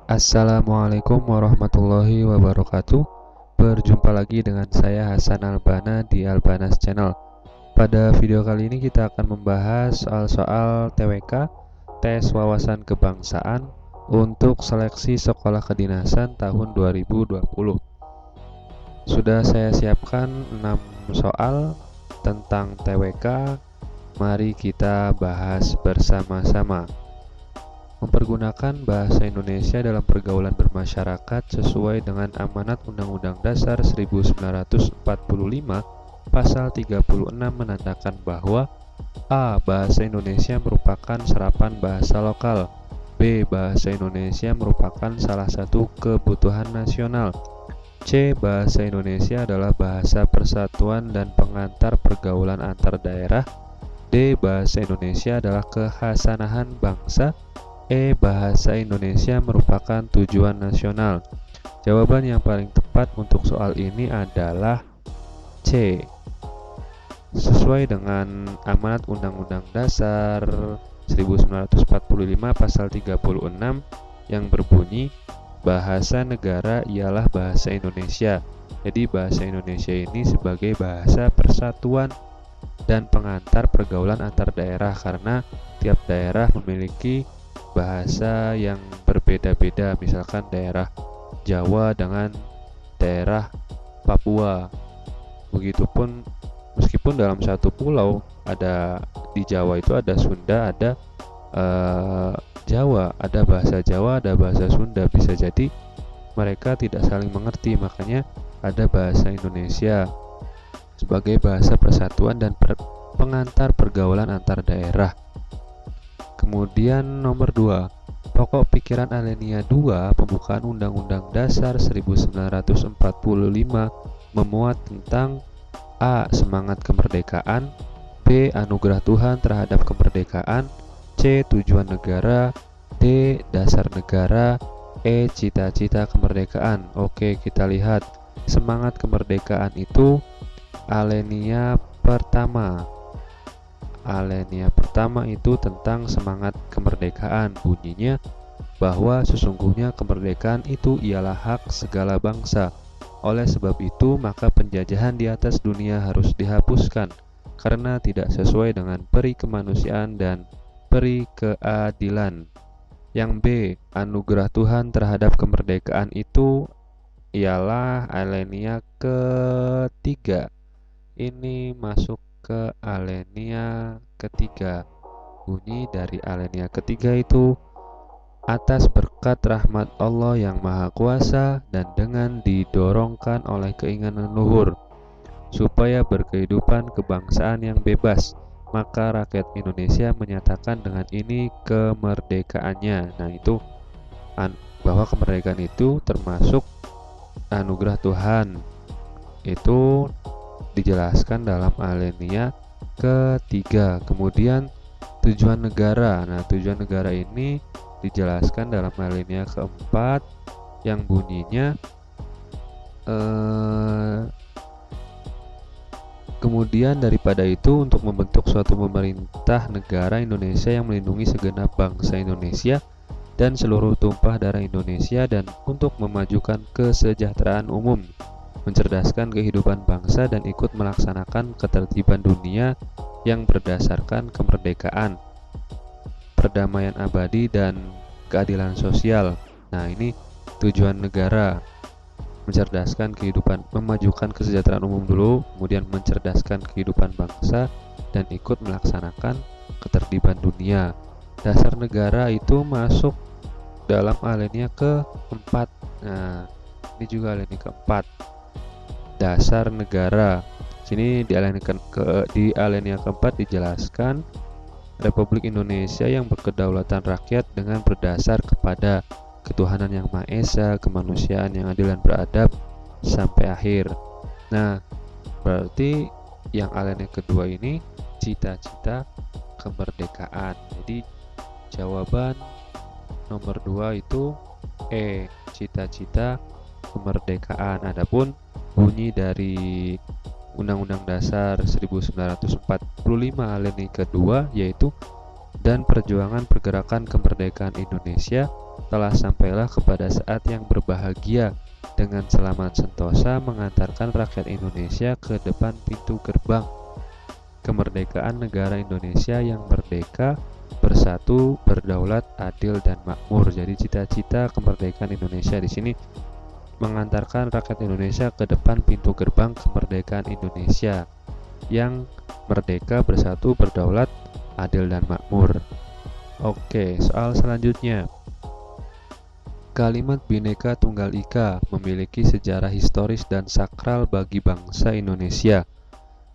Assalamualaikum warahmatullahi wabarakatuh. Berjumpa lagi dengan saya Hasan Albana di Albanas Channel. Pada video kali ini kita akan membahas soal TWK, tes wawasan kebangsaan untuk seleksi sekolah kedinasan tahun 2020. Sudah saya siapkan 6 soal tentang TWK. Mari kita bahas bersama-sama. Mempergunakan bahasa Indonesia dalam pergaulan bermasyarakat sesuai dengan amanat Undang-Undang Dasar 1945 pasal 36 menandakan bahwa A. Bahasa Indonesia merupakan serapan bahasa lokal. B. Bahasa Indonesia merupakan salah satu kebutuhan nasional. C. Bahasa Indonesia adalah bahasa persatuan dan pengantar pergaulan antar daerah. D. Bahasa Indonesia adalah kehasanahan bangsa. E. Bahasa Indonesia merupakan tujuan nasional. Jawaban yang paling tepat untuk soal ini adalah C. Sesuai dengan amanat Undang-Undang Dasar 1945 pasal 36 yang berbunyi bahasa negara ialah bahasa Indonesia. Jadi bahasa Indonesia ini sebagai bahasa persatuan dan pengantar pergaulan antar daerah karena tiap daerah memiliki bahasa yang berbeda-beda, misalkan daerah Jawa dengan daerah Papua. Begitupun meskipun dalam satu pulau ada di Jawa itu ada Sunda, ada Jawa, ada bahasa Jawa, ada bahasa Sunda, bisa jadi mereka tidak saling mengerti, makanya ada bahasa Indonesia sebagai bahasa persatuan dan pengantar pergaulan antar daerah. Kemudian nomor 2, pokok pikiran Alenia 2 pembukaan Undang-Undang Dasar 1945 memuat tentang A. Semangat kemerdekaan, B. Anugerah Tuhan terhadap kemerdekaan, C. Tujuan negara, D. Dasar negara, E. Cita-cita kemerdekaan. Oke, kita lihat semangat kemerdekaan itu Alenia pertama. Alenia pertama itu tentang semangat kemerdekaan. Bunyinya bahwa sesungguhnya kemerdekaan itu ialah hak segala bangsa. Oleh sebab itu, maka penjajahan di atas dunia harus dihapuskan karena tidak sesuai dengan peri kemanusiaan dan peri keadilan. Yang B, anugerah Tuhan terhadap kemerdekaan itu ialah Alenia ketiga. Ini masuk ke Alenia ketiga. Bunyi dari Alenia ketiga itu atas berkat rahmat Allah yang Maha Kuasa dan dengan didorongkan oleh keinginan luhur supaya berkehidupan kebangsaan yang bebas, maka rakyat Indonesia menyatakan dengan ini kemerdekaannya. Nah, itu bahwa kemerdekaan itu termasuk anugerah Tuhan. Itu dijelaskan dalam Alenia ketiga. Kemudian tujuan negara. Nah, tujuan negara ini dijelaskan dalam Alenia keempat yang bunyinya kemudian daripada itu untuk membentuk suatu pemerintah negara Indonesia yang melindungi segenap bangsa Indonesia dan seluruh tumpah darah Indonesia dan untuk memajukan kesejahteraan umum, mencerdaskan kehidupan bangsa dan ikut melaksanakan ketertiban dunia yang berdasarkan kemerdekaan, perdamaian abadi dan keadilan sosial. Nah, ini tujuan negara. Mencerdaskan kehidupan, memajukan kesejahteraan umum dulu, kemudian mencerdaskan kehidupan bangsa dan ikut melaksanakan ketertiban dunia. Dasar negara itu masuk dalam Alenia keempat. Nah, ini juga Alenia keempat. Dasar negara. Sini di Alenia keempat dijelaskan Republik Indonesia yang berkedaulatan rakyat dengan berdasar kepada ketuhanan yang Maha Esa, kemanusiaan yang adil dan beradab sampai akhir. Nah, berarti yang Alenia kedua ini cita-cita kemerdekaan. Jadi jawaban nomor 2 itu E, cita-cita kemerdekaan. Adapun bunyi dari Undang-Undang Dasar 1945 Alenia kedua yaitu dan perjuangan pergerakan kemerdekaan Indonesia telah sampailah kepada saat yang berbahagia dengan selamat sentosa mengantarkan rakyat Indonesia ke depan pintu gerbang kemerdekaan negara Indonesia yang merdeka, bersatu, berdaulat, adil, dan makmur. Jadi cita-cita kemerdekaan Indonesia di sini mengantarkan rakyat Indonesia ke depan pintu gerbang kemerdekaan Indonesia yang merdeka, bersatu, berdaulat, adil, dan makmur. Oke, soal selanjutnya. Kalimat Bhinneka Tunggal Ika memiliki sejarah historis dan sakral bagi bangsa Indonesia.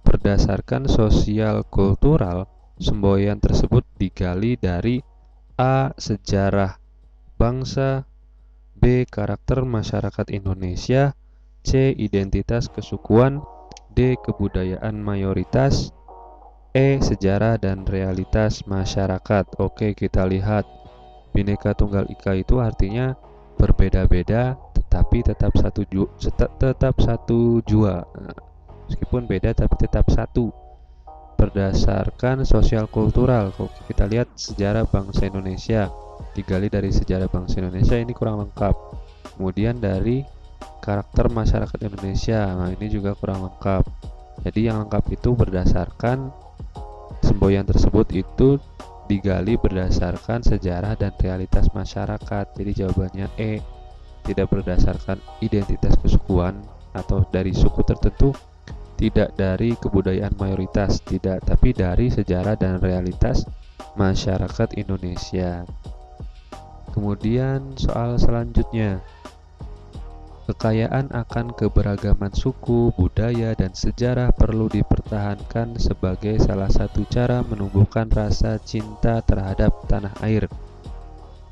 Berdasarkan sosial kultural, semboyan tersebut digali dari A. Sejarah bangsa, B. Karakter masyarakat Indonesia, C. Identitas kesukuan, D. Kebudayaan mayoritas, E. Sejarah dan realitas masyarakat. Oke, kita lihat. Bhinneka Tunggal Ika itu artinya berbeda-beda tetapi tetap satu jua. Meskipun beda tapi tetap satu. Berdasarkan sosial kultural, kalau kita lihat sejarah bangsa Indonesia, digali dari sejarah bangsa Indonesia ini kurang lengkap. Kemudian dari karakter masyarakat Indonesia, nah ini juga kurang lengkap. Jadi yang lengkap itu berdasarkan semboyan tersebut itu digali berdasarkan sejarah dan realitas masyarakat. Jadi jawabannya E, tidak berdasarkan identitas kesukuan atau dari suku tertentu, tidak dari kebudayaan mayoritas, tidak, tapi dari sejarah dan realitas masyarakat Indonesia. Kemudian soal selanjutnya. Kekayaan akan keberagaman suku, budaya, dan sejarah perlu dipertahankan sebagai salah satu cara menumbuhkan rasa cinta terhadap tanah air.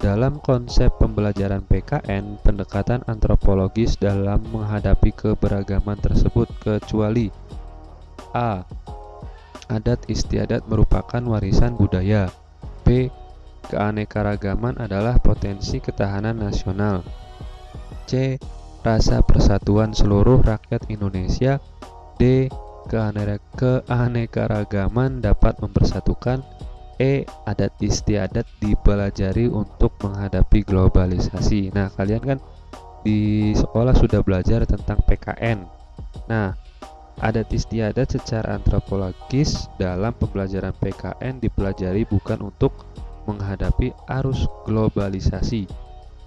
Dalam konsep pembelajaran PKN, pendekatan antropologis dalam menghadapi keberagaman tersebut kecuali A. Adat istiadat merupakan warisan budaya. B. Keanekaragaman adalah potensi ketahanan nasional. C. Rasa persatuan seluruh rakyat Indonesia. D. Keanekaragaman dapat mempersatukan. E. Adat istiadat dipelajari untuk menghadapi globalisasi. Nah, kalian kan di sekolah sudah belajar tentang PKN. Nah, adat istiadat secara antropologis dalam pembelajaran PKN dipelajari bukan untuk menghadapi arus globalisasi,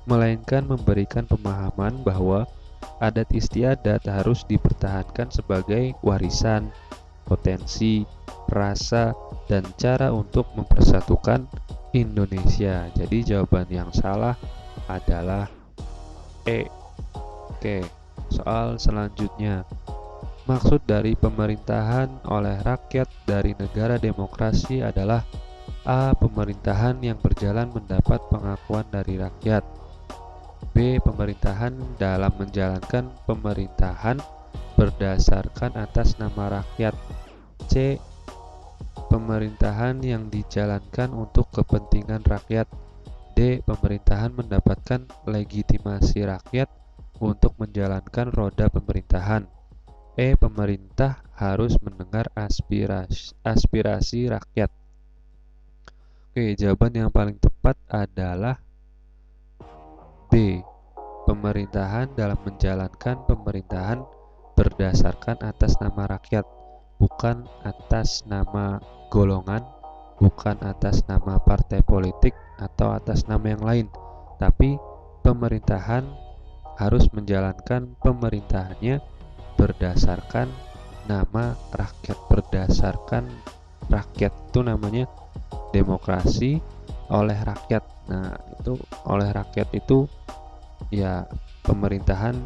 melainkan memberikan pemahaman bahwa adat istiadat harus dipertahankan sebagai warisan, potensi, rasa, dan cara untuk mempersatukan Indonesia. Jadi jawaban yang salah adalah E. Oke, soal selanjutnya. Maksud dari pemerintahan oleh rakyat dari negara demokrasi adalah A. Pemerintahan yang berjalan mendapat pengakuan dari rakyat. B. Pemerintahan dalam menjalankan pemerintahan berdasarkan atas nama rakyat. C. Pemerintahan yang dijalankan untuk kepentingan rakyat. D. Pemerintahan mendapatkan legitimasi rakyat untuk menjalankan roda pemerintahan. E. Pemerintah harus mendengar aspirasi rakyat. Oke, jawaban yang paling tepat adalah B. Pemerintahan dalam menjalankan pemerintahan berdasarkan atas nama rakyat, bukan atas nama golongan, bukan atas nama partai politik atau atas nama yang lain, tapi pemerintahan harus menjalankan pemerintahannya berdasarkan nama rakyat, berdasarkan rakyat. Itu namanya demokrasi oleh rakyat. Nah, itu oleh rakyat itu ya pemerintahan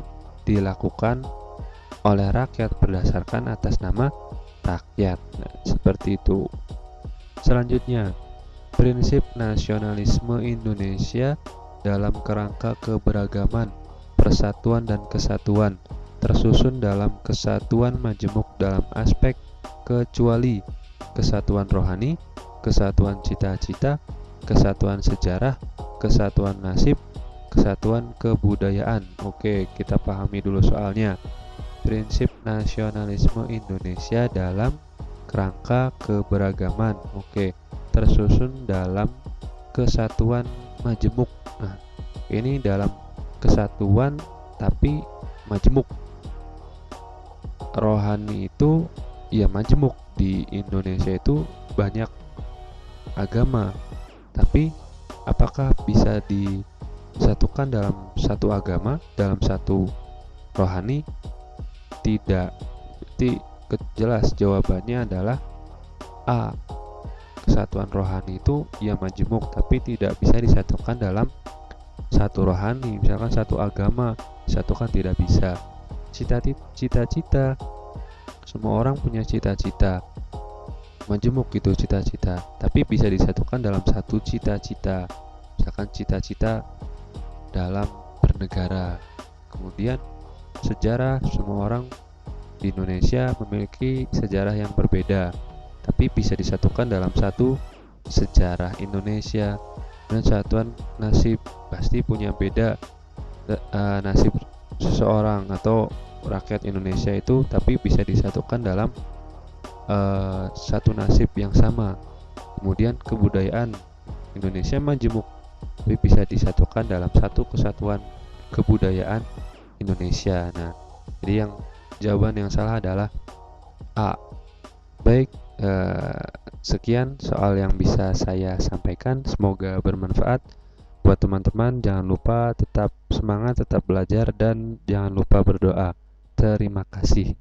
dilakukan oleh rakyat berdasarkan atas nama rakyat. Nah, seperti itu. Selanjutnya, prinsip nasionalisme Indonesia dalam kerangka keberagaman, persatuan dan kesatuan tersusun dalam kesatuan majemuk dalam aspek kecuali kesatuan rohani, kesatuan cita-cita, kesatuan sejarah, kesatuan nasib, kesatuan kebudayaan. Oke, kita pahami dulu soalnya. Prinsip nasionalisme Indonesia dalam kerangka keberagaman. Oke, tersusun dalam kesatuan majemuk. Nah, ini dalam kesatuan tapi majemuk. Rohani itu ya majemuk. Di Indonesia itu banyak agama, tapi apakah bisa disatukan dalam satu agama, dalam satu rohani? Tidak. Berarti jelas jawabannya adalah A. Kesatuan rohani itu ya majemuk, tapi tidak bisa disatukan dalam satu rohani. Misalkan satu agama disatukan tidak bisa. Cita-cita, semua orang punya cita-cita, majemuk gitu cita-cita, tapi bisa disatukan dalam satu cita-cita. Misalkan cita-cita dalam bernegara. Kemudian sejarah, semua orang di Indonesia memiliki sejarah yang berbeda, tapi bisa disatukan dalam satu sejarah Indonesia. Dan satuan nasib, pasti punya beda nasib seseorang atau rakyat Indonesia itu, tapi bisa disatukan dalam satu nasib yang sama. Kemudian kebudayaan, Indonesia majemuk, tapi bisa disatukan dalam satu kesatuan kebudayaan Indonesia. Nah, jadi jawaban yang salah adalah A. Baik, sekian soal yang bisa saya sampaikan. Semoga bermanfaat buat teman-teman. Jangan lupa tetap semangat, tetap belajar, dan jangan lupa berdoa. Terima kasih.